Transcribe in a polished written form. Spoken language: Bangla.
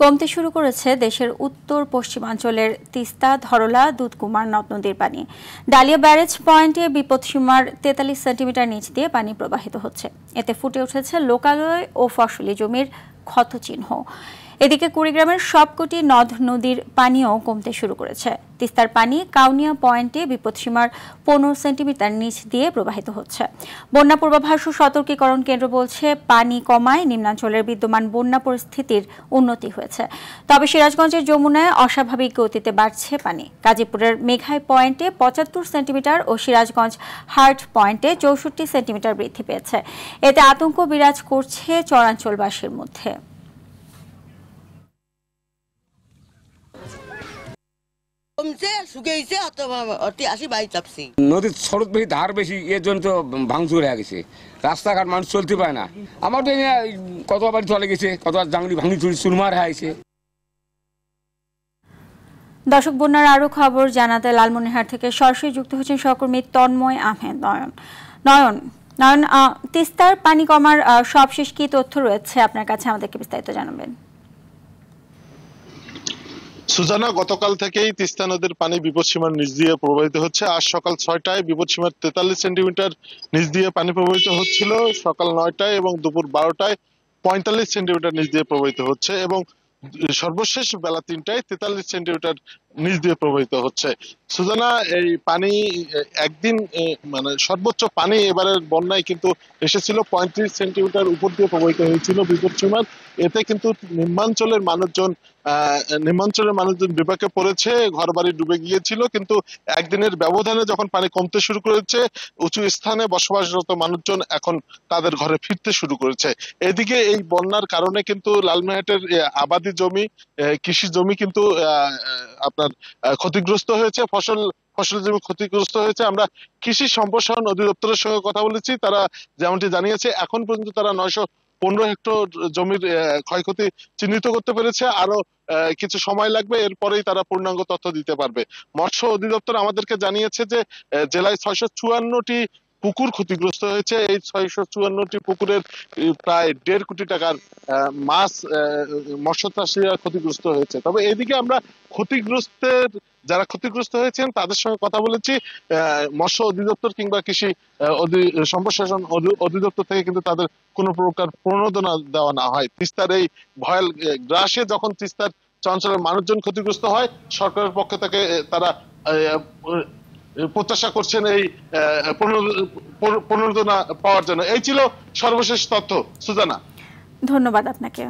কমতে শুরু করেছে দেশের উত্তর পশ্চিমাঞ্চলের তিস্তা, ধরলা, দুধকুমার নদ নদীর পানি। ডালিয়া ব্যারেজ পয়েন্টে বিপদসীমার 43 সেন্টিমিটার নিচ দিয়ে পানি প্রবাহিত হচ্ছে। এতে ফুটে উঠেছে লোকালয় ও ফসলি জমির ক্ষতচিহ্ন। এদিকে কুড়িগ্রামের সবকটি নদ নদীর পানিও কমতে শুরু করেছে। তিস্তার পানি কাউনিয়া পয়েন্টে বিপদসীমার 15 সেন্টিমিটার নিচ দিয়ে প্রবাহিত হচ্ছে। বন্যা পূর্বাভাস ও সতর্কীকরণ কেন্দ্র বলছে, পানি কমায় নিম্নাঞ্চলের বিদ্যমান বন্যা পরিস্থিতির উন্নতি হয়েছে। তবে সিরাজগঞ্জের যমুনায় অস্বাভাবিক গতিতে বাড়ছে পানি। গাজীপুরের মেঘাই পয়েন্টে 75 সেন্টিমিটার ও সিরাজগঞ্জ হার্ট পয়েন্টে 64 সেন্টিমিটার বৃদ্ধি পেয়েছে। এতে আতঙ্ক বিরাজ করছে চরাঞ্চলবাসীর মধ্যে। নদীর স্রোত বেশি, ধার বেশি, এর জন্য তো ভাঙচুর হয়ে গেছে। রাস্তাঘাট মানুষ চলতে পারে না। আমার তো কত বাড়ি চলে গেছে, কত জাংলি ভাঙি চুরি চুরমার হয়ে গেছে। দর্শক, বন্যার আরো খবর জানাতে লালমনিরহাট থেকে সরাসরি যুক্ত হচ্ছেন সহকর্মী তন্ময় আহমেদ। নয়ন, তিস্তার পানি কমার সবশেষ কি তথ্য রয়েছে আপনার কাছে, আমাদেরকে বিস্তারিত জানাবেন। সুজানা, গতকাল থেকেই তিস্তা নদীর পানি বিপদসীমার নিচ দিয়ে প্রবাহিত হচ্ছে। আজ সকাল 6টায় বিপদসীমার 43 সেন্টিমিটার নিচ দিয়ে পানি প্রবাহিত হচ্ছিল। সকাল 9টায় এবং দুপুর 12টায় 45 সেন্টিমিটার নিচ দিয়ে প্রবাহিত হচ্ছে এবং সর্বশেষ বেলা 3টায় 43 সেন্টিমিটার নিচ দিয়ে প্রবাহিত হচ্ছে। সুজানা, এই পানি একদিন মানে সর্বোচ্চ পানি এবারের বন্যায় কিন্তু এসেছিল 35 সেন্টিমিটার উপর দিয়ে প্রবাহিত হয়েছিল বিপদসীমার। এতে কিন্তু নিম্নাঞ্চলের মানুষজন বিপাকে পড়েছে, ঘরবাড়ি ডুবে গিয়েছিল। কিন্তু একদিনের ব্যবধানে যখন পানি কমতে শুরু করেছে, উঁচু স্থানে বসবাসরত মানুষজন এখন তাদের ঘরে ফিরতে শুরু করেছে। এদিকে এই বন্যার কারণে কিন্তু লালমনিরহাটের আবাদি জমি, কৃষি জমি কিন্তু আপনার ক্ষতিগ্রস্ত হয়েছে। ফসল জমি ক্ষতিগ্রস্ত হয়েছে। আমরা কৃষি সম্প্রসারণ অধিদপ্তরের সঙ্গে কথা বলেছি। তারা যেমনটি জানিয়েছে, এখন পর্যন্ত তারা 915 হেক্টর জমির ক্ষয়ক্ষতি চিহ্নিত করতে পেরেছে। আরো কিছু সময় লাগবে, এরপরেই তারা পূর্ণাঙ্গ তথ্য দিতে পারবে। মৎস্য অধিদপ্তর আমাদেরকে জানিয়েছে যে জেলায় 654টি পুকুর ক্ষতিগ্রস্ত হয়েছে। এই 654টি পুকুরের প্রায় 1.5 কোটি টাকার মাছ মৎস্য চাষীরা ক্ষতিগ্রস্ত হয়েছে। তবে এদিকে আমরা যারা ক্ষতিগ্রস্ত হয়েছেন তাদের সঙ্গে কথা বলেছি। মৎস্য অধিদপ্তর কিংবা কৃষি সম্প্রসারণ অধিদপ্তর থেকে কিন্তু তাদের কোনো প্রকার প্রণোদনা দেওয়া না হয়। তিস্তার এই ভয়াল গ্রাসে যখন তিস্তার চঞ্চলের মানুষজন ক্ষতিগ্রস্ত হয়, সরকারের পক্ষ থেকে তারা প্রত্যাশা করছেন এই প্রণোদনা পাওয়ার জন্য। এই ছিল সর্বশেষ তথ্য। সুজানা, ধন্যবাদ আপনাকে।